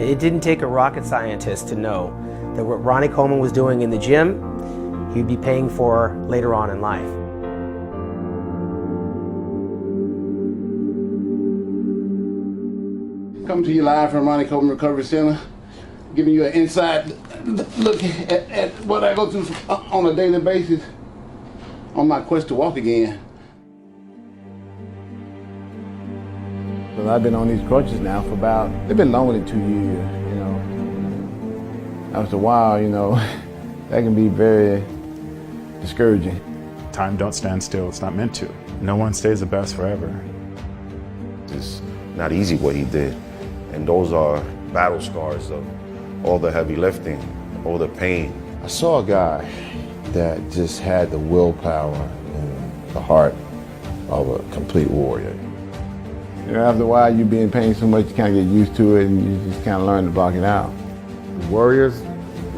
It didn't take a rocket scientist to know that what Ronnie Coleman was doing in the gym, he'd be paying for later on in life. Coming to you live from Ronnie Coleman Recovery Center, giving you an inside look at what I go through on a daily basis on my quest to walk again. Well, I've been on these crutches now for they've been longer than 2 years, you know. After a while, you know, that can be very discouraging. Time don't stand still, it's not meant to. No one stays the best forever. It's not easy what he did. And those are battle scars of all the heavy lifting, all the pain. I saw a guy that just had the willpower and the heart of a complete warrior. You know, after a while, you be in pain so much, you kind of get used to it and you just kind of learn to block it out. The warrior's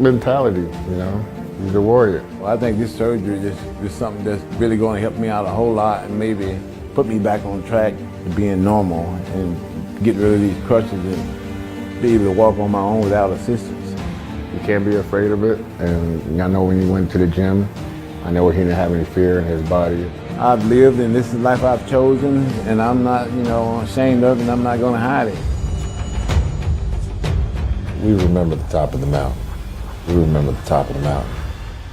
mentality, you know, he's a warrior. Well, I think this surgery is something that's really going to help me out a whole lot and maybe put me back on track to being normal and get rid of these crutches and be able to walk on my own without assistance. You can't be afraid of it, and I know when he went to the gym, I know he didn't have any fear in his body. I've lived and this is the life I've chosen, and I'm not, you know, ashamed of it, and I'm not going to hide it. We remember the top of the mountain. We remember the top of the mountain.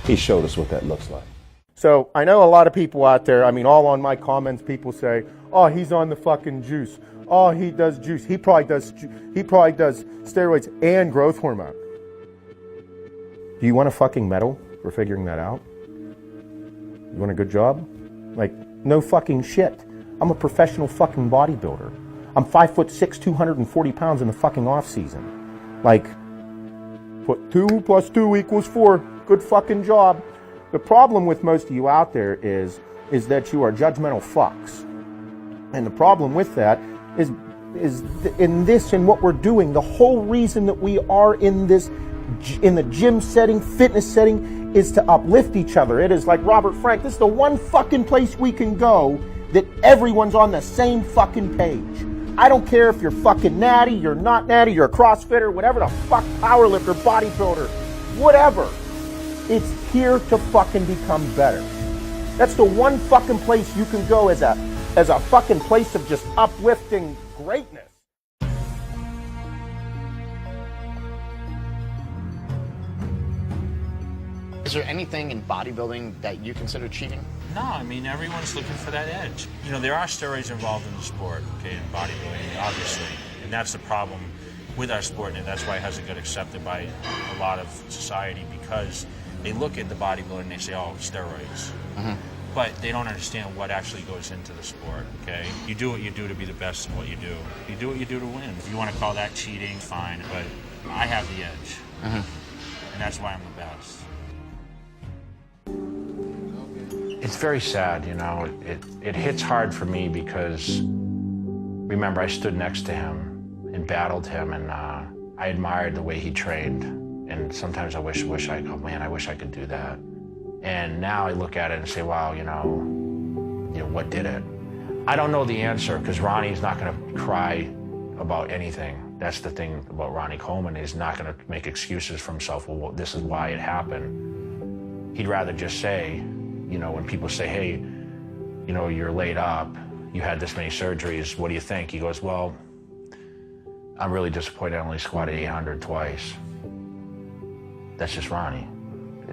He showed us what that looks like. So I know a lot of people out there, I mean, all on my comments, people say, oh, he's on the fucking juice. Oh, he does juice. He probably does steroids and growth hormone. Do you want a fucking medal for figuring that out? You want a good job? Like, no fucking shit. I'm a professional fucking bodybuilder. I'm 5'6", 240 pounds in the fucking off season. Like, put 2 + 2 = 4. Good fucking job. The problem with most of you out there is that you are judgmental fucks. And the problem with that is in what we're doing, the whole reason that we are in the gym setting, fitness setting, is to uplift each other. It is like Robert Frank, this is the one fucking place we can go that everyone's on the same fucking page. I don't care if you're fucking natty, you're not natty, you're a CrossFitter, whatever the fuck, powerlifter, bodybuilder, whatever. It's here to fucking become better. That's the one fucking place you can go as a fucking place of just uplifting greatness. Is there anything in bodybuilding that you consider cheating? No, I mean, everyone's looking for that edge. You know, there are steroids involved in the sport, okay, in bodybuilding, obviously. And that's the problem with our sport, and that's why it hasn't got accepted by a lot of society, because they look at the bodybuilder and they say, oh, steroids. Mm-hmm. But they don't understand what actually goes into the sport, okay? You do what you do to be the best in what you do. You do what you do to win. If you want to call that cheating, fine, but I have the edge. Mm-hmm. And that's why I'm the best. It's very sad, you know. It hits hard for me because, remember, I stood next to him and battled him, and I admired the way he trained. And sometimes I wish I could do that. And now I look at it and say, wow, you know, what did it? I don't know the answer, because Ronnie's not going to cry about anything. That's the thing about Ronnie Coleman. He's not going to make excuses for himself. Well, this is why it happened. He'd rather just say, you know, when people say, hey, you know, you're laid up, you had this many surgeries, what do you think? He goes, well, I'm really disappointed I only squatted 800 twice. That's just Ronnie.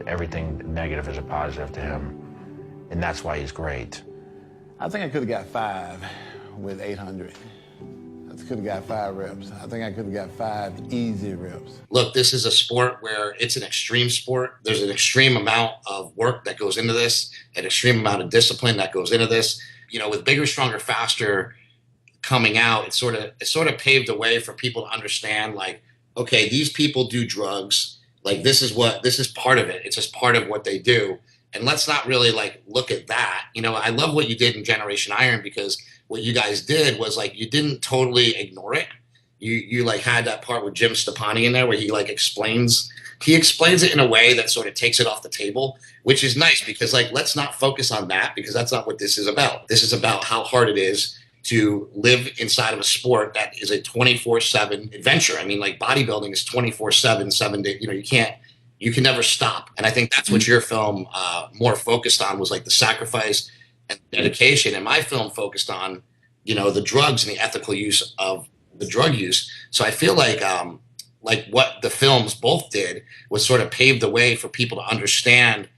Everything negative is a positive to him, and that's why he's great. I think I could have got 5 with 800. I could have got 5 reps. I think I could have got 5 easy reps. Look, this is a sport where it's an extreme sport. There's an extreme amount of work that goes into this, an extreme amount of discipline that goes into this. You know, with Bigger, Stronger, Faster coming out, it sort of paved the way for people to understand, like, okay, these people do drugs. Like, this is part of it. It's just part of what they do. And let's not really like look at that. You know, I love what you did in Generation Iron, because what you guys did was like, you didn't totally ignore it. You like had that part with Jim Stepani in there where he like explains it in a way that sort of takes it off the table, which is nice, because like, let's not focus on that, because that's not what this is about. This is about how hard it is to live inside of a sport that is a 24/7 adventure. I mean, like bodybuilding is 24/7, 7 days. You know, you can never stop. And I think that's what your film more focused on, was like the sacrifice and dedication. And my film focused on, you know, the drugs and the ethical use of the drug use. So I feel like what the films both did was sort of pave the way for people to understand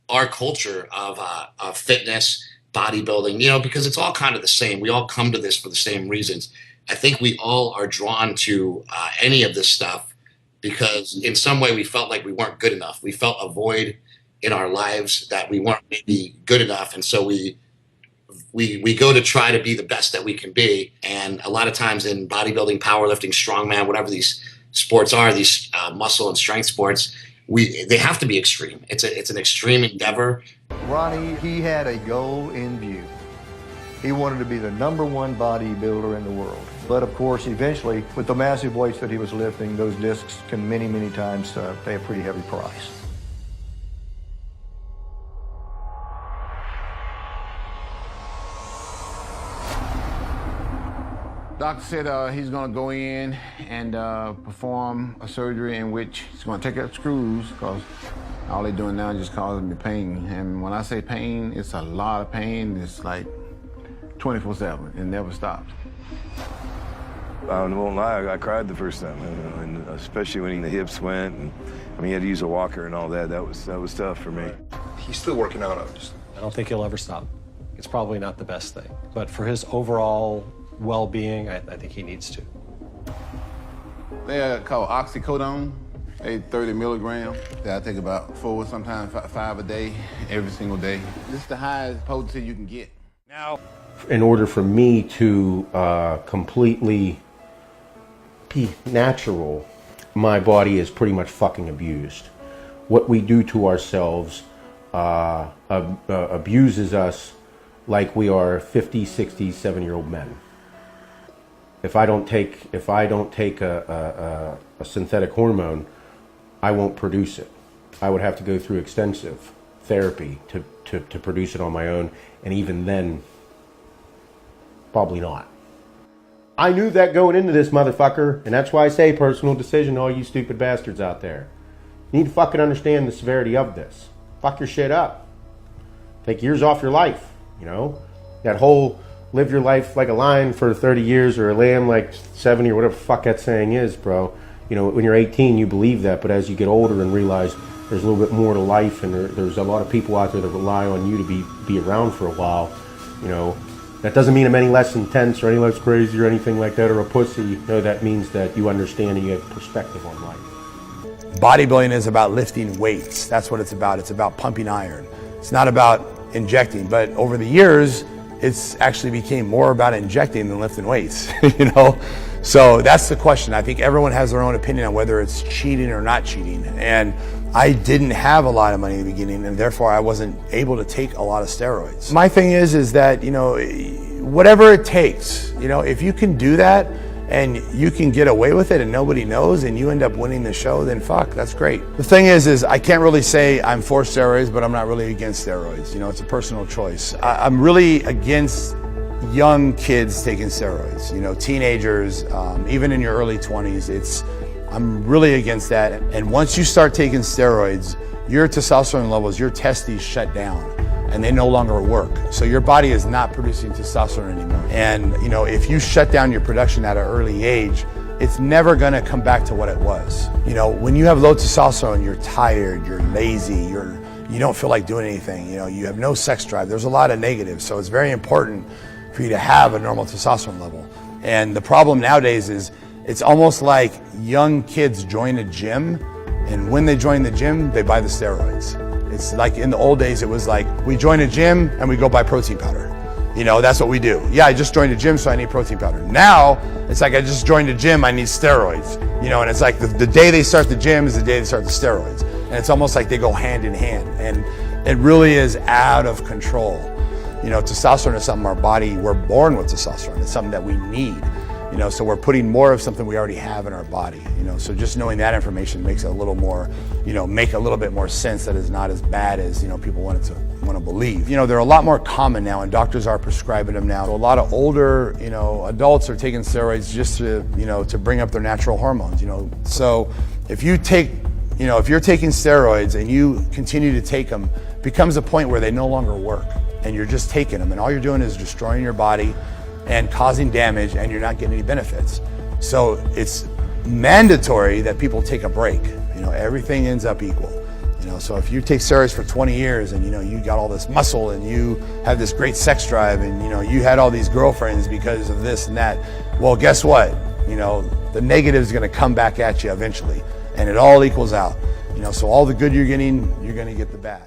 our culture of fitness, bodybuilding, you know, because it's all kind of the same. We all come to this for the same reasons. I think we all are drawn to any of this stuff because in some way we felt like we weren't good enough. We felt a void in our lives that we weren't maybe good enough. And so we go to try to be the best that we can be. And a lot of times in bodybuilding, powerlifting, strongman, whatever these sports are, these muscle and strength sports, they have to be extreme. It's an extreme endeavor. Ronnie, he had a goal in view. He wanted to be the #1 bodybuilder in the world. But of course, eventually, with the massive weights that he was lifting, those discs can many, many times pay a pretty heavy price. Doctor said he's going to go in and perform a surgery in which he's going to take out screws because all they're doing now is just causing me pain. And when I say pain, it's a lot of pain. It's like 24/7. It never stops. I won't lie, I cried the first time, and especially when the hips went, and I mean, he had to use a walker and all that. That was tough for me. He's still working out, obviously. I don't think he'll ever stop. It's probably not the best thing, but for his overall well-being, I think he needs to. They're called oxycodone. They 30 milligrams. I take about 4, sometimes 5 a day, every single day. This is the highest potency you can get. Now, in order for me to completely be natural, my body is pretty much fucking abused. What we do to ourselves abuses us like we are 50, 60, 7-year-old men. If I don't take a synthetic hormone, I won't produce it. I would have to go through extensive therapy to produce it on my own, and even then, probably not. I knew that going into this, motherfucker, and that's why I say personal decision to all you stupid bastards out there. You need to fucking understand the severity of this. Fuck your shit up. Take years off your life, you know? That whole live your life like a lion for 30 years or a lamb like 70 or whatever the fuck that saying is, bro. You know, when you're 18, you believe that, but as you get older and realize there's a little bit more to life and there's a lot of people out there that rely on you to be around for a while, you know, that doesn't mean I'm any less intense or any less crazy or anything like that or a pussy. No, that means that you understand and you have perspective on life. Bodybuilding is about lifting weights. That's what it's about. It's about pumping iron. It's not about injecting, but over the years, it's actually became more about injecting than lifting weights, you know? So that's the question. I think everyone has their own opinion on whether it's cheating or not cheating. And I didn't have a lot of money in the beginning, and therefore I wasn't able to take a lot of steroids. My thing is that, you know, whatever it takes, you know, if you can do that and you can get away with it and nobody knows and you end up winning the show, then fuck, that's great. The thing is I can't really say I'm for steroids, but I'm not really against steroids. You know, it's a personal choice. I'm really against young kids taking steroids, you know, teenagers, even in your early 20s. I'm really against that. And once you start taking steroids, your testosterone levels, your testes shut down and they no longer work. So your body is not producing testosterone anymore. And you know, if you shut down your production at an early age, it's never gonna come back to what it was. You know, when you have low testosterone, you're tired, you're lazy, you don't feel like doing anything, you know, you have no sex drive. There's a lot of negatives. So it's very important for you to have a normal testosterone level. And the problem nowadays is it's almost like young kids join a gym, and when they join the gym, they buy the steroids. It's like in the old days, it was like, we join a gym and we go buy protein powder. You know, that's what we do. Yeah, I just joined a gym, so I need protein powder. Now, it's like I just joined a gym, I need steroids. You know, and it's like the day they start the gym is the day they start the steroids. And it's almost like they go hand in hand. And it really is out of control. You know, testosterone is something our body, we're born with testosterone. It's something that we need. You You know, so we're putting more of something we already have in our body. You know, so just knowing that information makes it a little more, you know, make a little bit more sense that it's not as bad as, you know, people want to believe. You know, they're a lot more common now, and doctors are prescribing them now. So a lot of older, you know, adults are taking steroids just to, you know, to bring up their natural hormones. You know, so if you take, you know, if you're taking steroids and you continue to take them, becomes a point where they no longer work, and you're just taking them, and all you're doing is destroying your body and causing damage, and you're not getting any benefits. So it's mandatory that people take a break. You know, everything ends up equal. You know, so if you take steroids for 20 years and, you know, you got all this muscle and you have this great sex drive and, you know, you had all these girlfriends because of this and that, well, guess what? You know, the negative is going to come back at you eventually, and it all equals out. You know, so all the good you're getting, you're going to get the bad.